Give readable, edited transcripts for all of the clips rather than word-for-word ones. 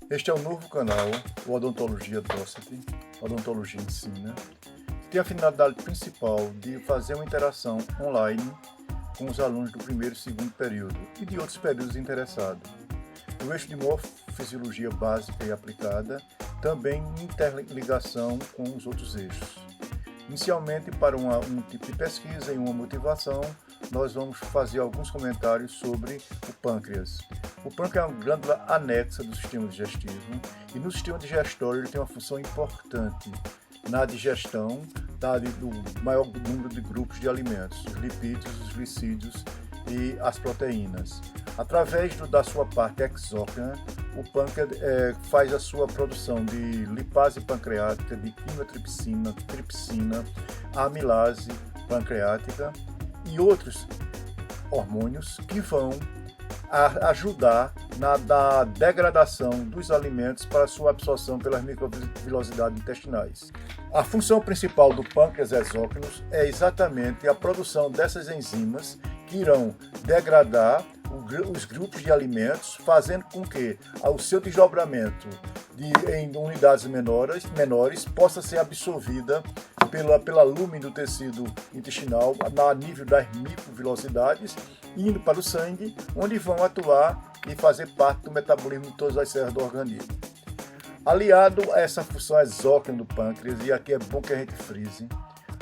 Este é o novo canal, o Odontologia Docet, Odontologia Ensina, que tem a finalidade principal de fazer uma interação online com os alunos do primeiro e segundo período e de outros períodos interessados. O eixo de morfofisiologia básica e aplicada, também em interligação com os outros eixos. Inicialmente, para um tipo de pesquisa e uma motivação, nós vamos fazer alguns comentários sobre o pâncreas. O pâncreas é uma glândula anexa do sistema digestivo e no sistema digestório ele tem uma função importante na digestão do maior número de grupos de alimentos, os lipídios, os glicídios e as proteínas. Através da sua parte exócrina, o pâncreas faz a sua produção de lipase pancreática, de quimotripsina, tripsina, amilase pancreática e outros hormônios que vão ajudar na degradação dos alimentos para sua absorção pelas microvilosidades intestinais. A função principal do pâncreas exócrino é exatamente a produção dessas enzimas que irão degradar os grupos de alimentos, fazendo com que o seu desdobramento em unidades menores possa ser absorvida pela lume do tecido intestinal a nível das microvilosidades, indo para o sangue, onde vão atuar e fazer parte do metabolismo de todas as células do organismo. Aliado a essa função exócrina do pâncreas, e aqui é bom que a gente frise,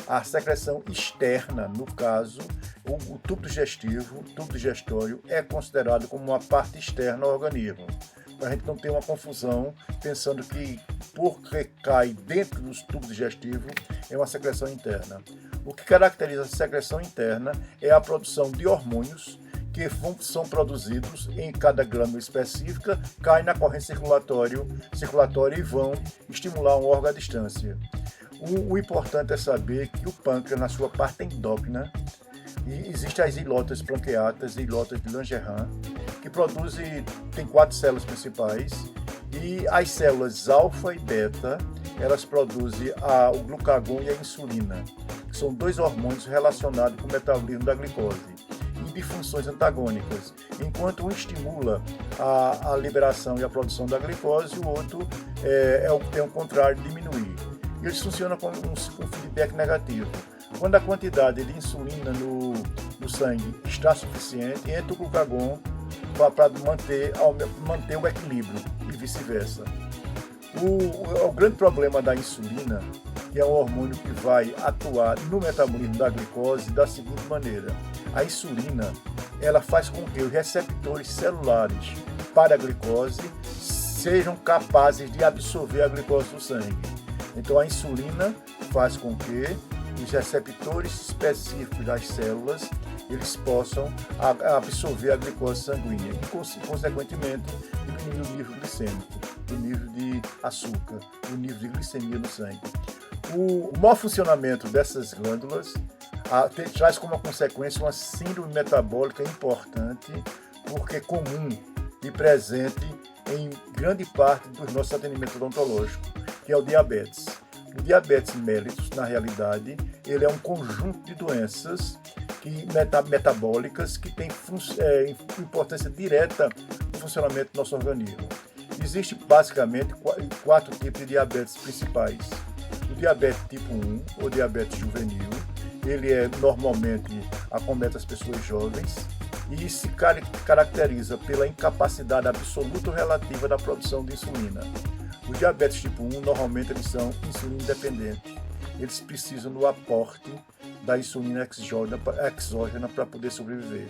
a secreção externa, no caso, o tubo digestivo, o tubo digestório, é considerado como uma parte externa ao organismo. Para a gente não ter uma confusão, pensando que porque cai dentro do tubo digestivo, é uma secreção interna. O que caracteriza a secreção interna é a produção de hormônios que são produzidos em cada glândula específica, caem na corrente circulatória e vão estimular um órgão à distância. O importante é saber que o pâncreas, na sua parte endócrina, existem as ilhotas branqueatas e ilhotas de Langerhans, que tem 4 células principais, e as células alfa e beta, elas produzem o glucagon e a insulina, que são 2 hormônios relacionados com o metabolismo da glicose, e de funções antagônicas. Enquanto um estimula a liberação e a produção da glicose, o outro tem o contrário, diminuir. E eles funcionam com um feedback negativo. Quando a quantidade de insulina no sangue está suficiente, entra o glucagon para manter o equilíbrio e vice-versa. O grande problema da insulina, que é um hormônio que vai atuar no metabolismo da glicose da seguinte maneira: a insulina ela faz com que os receptores celulares para a glicose sejam capazes de absorver a glicose do sangue. Então a insulina faz com que os receptores específicos das células eles possam absorver a glicose sanguínea e, consequentemente, diminuir o nível glicêmico, o nível de açúcar, o nível de glicemia no sangue. O mau funcionamento dessas glândulas traz como consequência uma síndrome metabólica importante, porque é comum e presente em grande parte dos nossos atendimentos odontológicos, que é o diabetes. O diabetes mellitus, na realidade, ele é um conjunto de doenças metabólicas que têm importância direta no funcionamento do nosso organismo. Existem basicamente 4 tipos de diabetes principais. O diabetes tipo 1, ou diabetes juvenil, ele normalmente acomete as pessoas jovens e se caracteriza pela incapacidade absoluta ou relativa da produção de insulina. Os diabetes tipo 1, normalmente, eles são insulina independentes. Eles precisam do aporte da insulina exógena para poder sobreviver.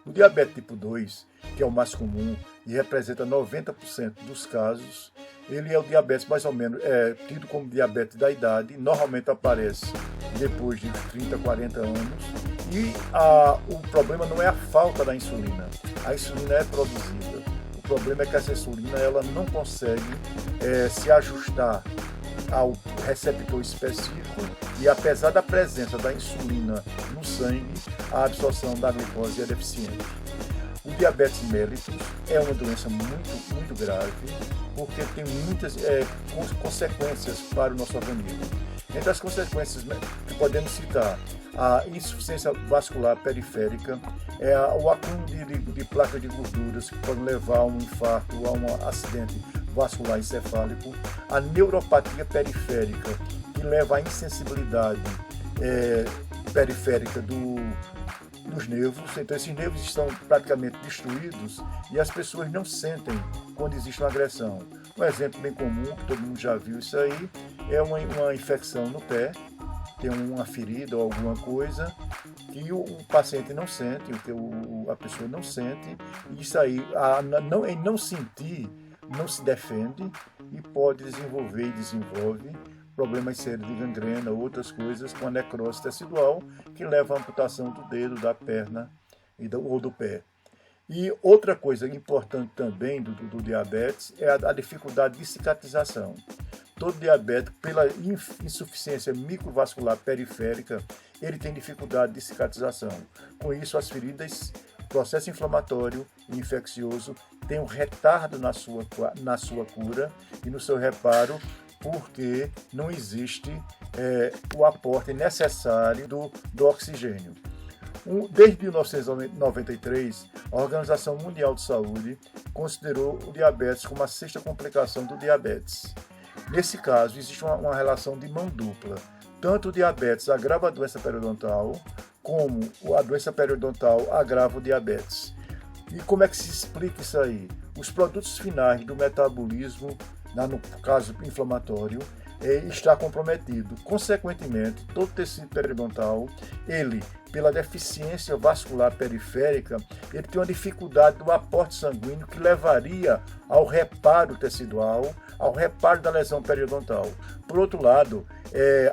O diabetes tipo 2, que é o mais comum e representa 90% dos casos, ele é o diabetes mais ou menos tido como diabetes da idade, normalmente aparece depois de 30, 40 anos, e o problema não é a falta da insulina. A insulina é produzida. O problema é que essa insulina ela não consegue se ajustar ao receptor específico e, apesar da presença da insulina no sangue, a absorção da glicose é deficiente. O diabetes mellitus é uma doença muito, muito grave, porque tem muitas consequências para o nosso organismo. Entre as consequências que podemos citar, A insuficiência vascular periférica é o acúmulo de placas de gorduras que podem levar a um infarto ou a um acidente vascular encefálico. A neuropatia periférica, que leva à insensibilidade periférica dos nervos. Então esses nervos estão praticamente destruídos e as pessoas não sentem quando existe uma agressão. Um exemplo bem comum, que todo mundo já viu isso aí, é uma infecção no pé, tem uma ferida ou alguma coisa que o paciente não sente, a pessoa não sente, e isso aí, em não sentir, não se defende e pode desenvolver e desenvolve problemas sérios de gangrena ou outras coisas com a necrose tecidual que leva à amputação do dedo, da perna ou do pé. E outra coisa importante também do diabetes é a dificuldade de cicatrização. Todo diabético, pela insuficiência microvascular periférica, ele tem dificuldade de cicatrização. Com isso, as feridas, processo inflamatório e infeccioso, tem um retardo na sua cura e no seu reparo, porque não existe o aporte necessário do oxigênio. Desde 1993, a Organização Mundial de Saúde considerou o diabetes como a sexta complicação do diabetes. Nesse caso, existe uma relação de mão dupla. Tanto o diabetes agrava a doença periodontal, como a doença periodontal agrava o diabetes. E como é que se explica isso aí? Os produtos finais do metabolismo, no caso inflamatório, está comprometido. Consequentemente, todo o tecido periodontal, pela deficiência vascular periférica, ele tem uma dificuldade do aporte sanguíneo que levaria ao reparo tecidual, ao reparo da lesão periodontal. Por outro lado,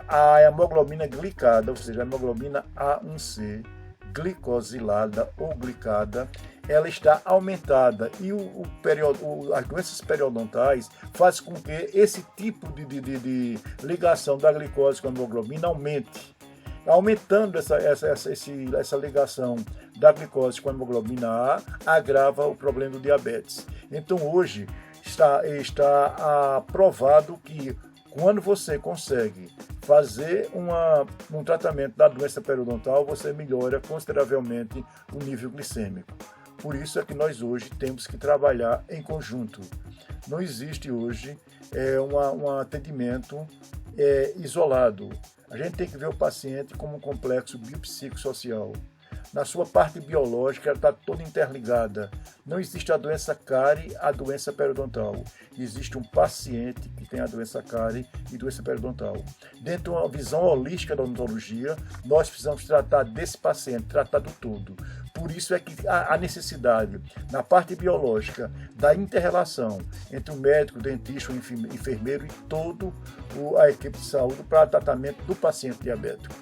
a hemoglobina glicada, ou seja, a hemoglobina A1C, glicosilada ou glicada, ela está aumentada e as doenças periodontais fazem com que esse tipo de ligação da glicose com a hemoglobina aumente. Aumentando essa ligação da glicose com a hemoglobina A, agrava o problema do diabetes. Então hoje está provado que quando você consegue fazer um tratamento da doença periodontal, você melhora consideravelmente o nível glicêmico. Por isso é que nós hoje temos que trabalhar em conjunto. Não existe hoje um atendimento isolado. A gente tem que ver o paciente como um complexo biopsicossocial. Na sua parte biológica, ela está toda interligada. Não existe a doença cárie, a doença periodontal. Existe um paciente que tem a doença cárie e doença periodontal. Dentro de uma visão holística da odontologia, nós precisamos tratar desse paciente, tratar do todo. Por isso é que a necessidade, na parte biológica, da inter-relação entre o médico, o dentista, o enfermeiro e toda a equipe de saúde para o tratamento do paciente diabético.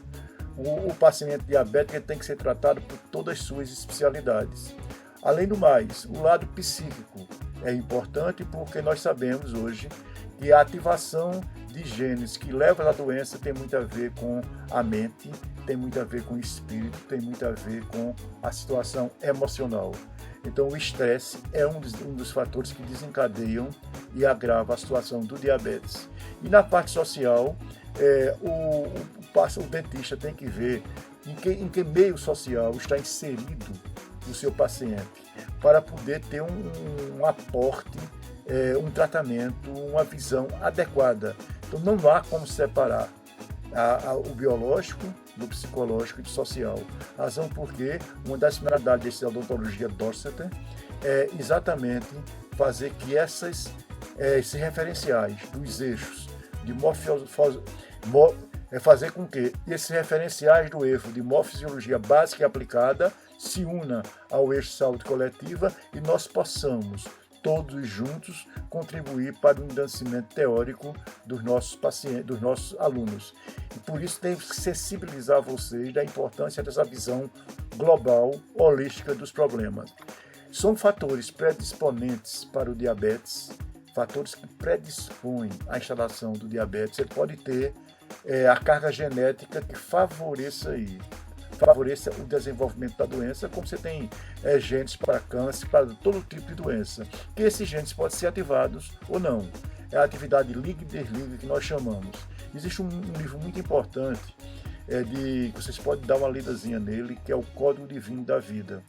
O paciente diabético ele tem que ser tratado por todas as suas especialidades. Além do mais, o lado psíquico é importante porque nós sabemos hoje que a ativação de genes que levam à doença tem muito a ver com a mente, tem muito a ver com o espírito, tem muito a ver com a situação emocional. Então o estresse é um dos fatores que desencadeiam e agrava a situação do diabetes. E na parte social, o dentista tem que ver em que meio social está inserido o seu paciente, para poder ter um aporte, um tratamento, uma visão adequada. Então não há como separar o biológico do psicológico e do social. Razão porque uma das finalidades da odontologia Dorsether é exatamente fazer que esses referenciais dos eixos de fazer com que esses referenciais do eixo de morfisiologia básica e aplicada se una ao eixo saúde coletiva e nós possamos todos juntos contribuir para o enriquecimento teórico dos nossos pacientes, dos nossos alunos. E por isso temos que sensibilizar vocês da importância dessa visão global, holística dos problemas. São fatores predisponentes para o diabetes, fatores que predispõem à instalação do diabetes. Você pode ter a carga genética que favoreça o desenvolvimento da doença, como você tem genes para câncer, para todo tipo de doença, que esses genes podem ser ativados ou não. É a atividade liga e desliga que nós chamamos. Existe um livro muito importante vocês podem dar uma lidazinha nele, que é o Código Divino da Vida.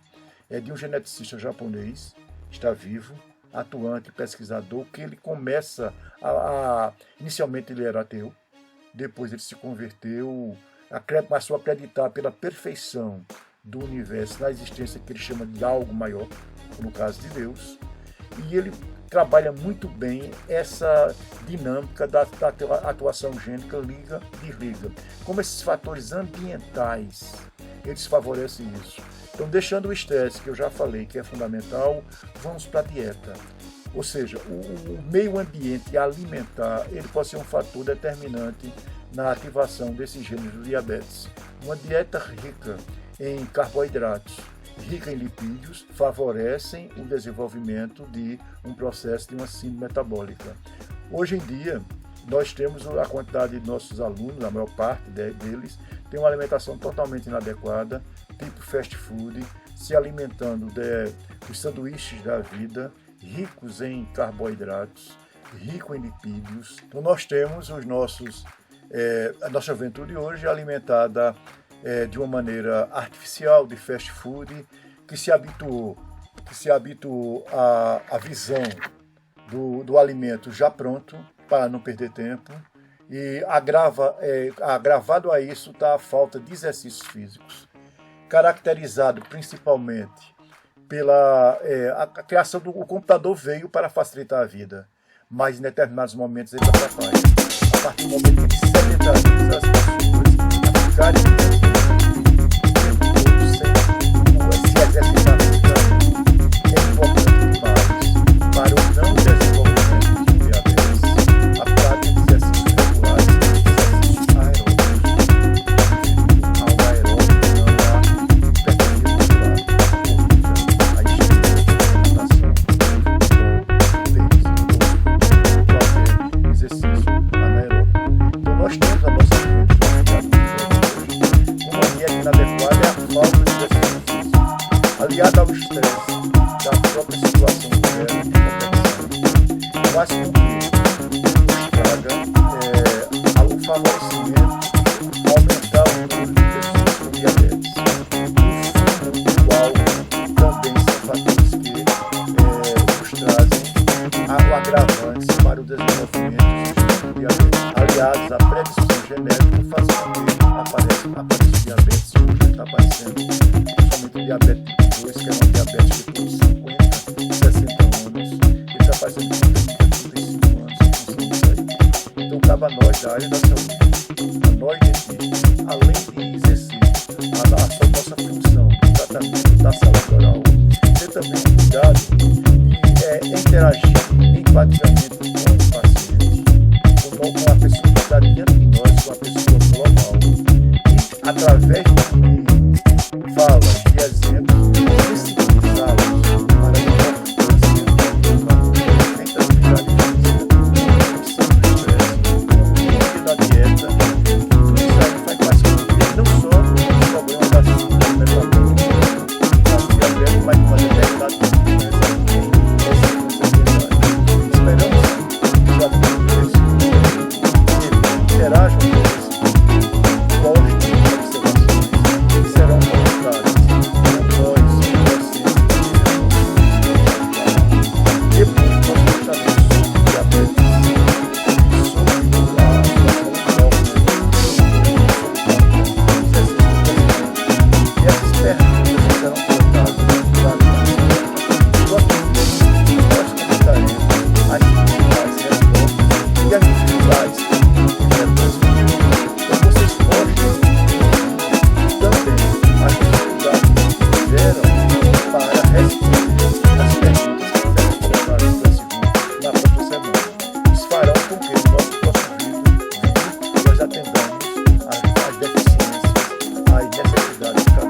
É de um geneticista japonês, está vivo, atuante, pesquisador, que ele começa inicialmente ele era ateu, depois ele se converteu, passou a acreditar pela perfeição do universo, na existência que ele chama de algo maior, no caso de Deus, e ele trabalha muito bem essa dinâmica da atuação gênica liga-desliga. Como esses fatores ambientais, eles favorecem isso. Então, deixando o estresse, que eu já falei que é fundamental, vamos para a dieta. Ou seja, o meio ambiente alimentar, ele pode ser um fator determinante na ativação desses genes do diabetes. Uma dieta rica em carboidratos, rica em lipídios, favorecem o desenvolvimento de um processo de uma síndrome metabólica. Hoje em dia, nós temos a quantidade de nossos alunos, a maior parte deles, tem uma alimentação totalmente inadequada, tipo fast food, se alimentando dos sanduíches da vida, ricos em carboidratos, ricos em lipídios. Então nós temos a nossa juventude hoje alimentada de uma maneira artificial, de fast food, que se habituou à visão do alimento já pronto, para não perder tempo, e agravado a isso está a falta de exercícios físicos, caracterizado principalmente pela a criação do computador veio para facilitar a vida, mas em determinados momentos ele atrapalha. A partir do momento que ele sedentariza as pessoas a ficarem se exercitar fisicamente, é importante demais para o não desenvolvimento de diabetes, a prática de exercícios regulares, exercícios aeróbicos, ao aeróbico não há hipertrofia muscular, a estimulação, qualquer exercício anaeróbico. Então nós temos a nossa uma dieta inadequada é a falta de exercício físico, aliada ao estresse da própria situação de competição, faz com que traga o favorecimento, aumentar o número de pessoas com diabetes. O fumo, o álcool, também são fatores que nos trazem agravantes para o desenvolvimento do sistema de diabetes. Aliados à predisposição genética, faz com que apareça o diabetes, hoje está aparecendo principalmente o diabetes tipo 2, que é um diabetes depois de 50, 60 anos, ele está aparecendo com 35 anos, então cabe a nós da área da saúde, a nós dentistas, além de exercer a nossa função de tratamento da saúde oral, ter também cuidado de interagir empaticamente com o paciente, com a pessoa que está diante de nós, com a pessoa global, e através de falas, de exemplos, sensibilizá-los para a importância da atividade física, da dieta. Tudo isso aí faz parte não só do problema da síndrome metabólica, da diabetes, mas de uma determinada doença que esperamos que os alunos interajam com esse gostem de observações que serão colocadas por nós, depois nós trataremos sobre diabetes, sobre a e essas perguntas que serão colocadas nós comentaremos as principais respostas e as dificuldades que tiveram respondido. Então vocês podem também as dificuldades que tiveram para responder as perguntas que serão colocadas na próxima semana. Isso fará com que no nosso próximo vídeo nós atendamos às deficiências, às necessidades de cada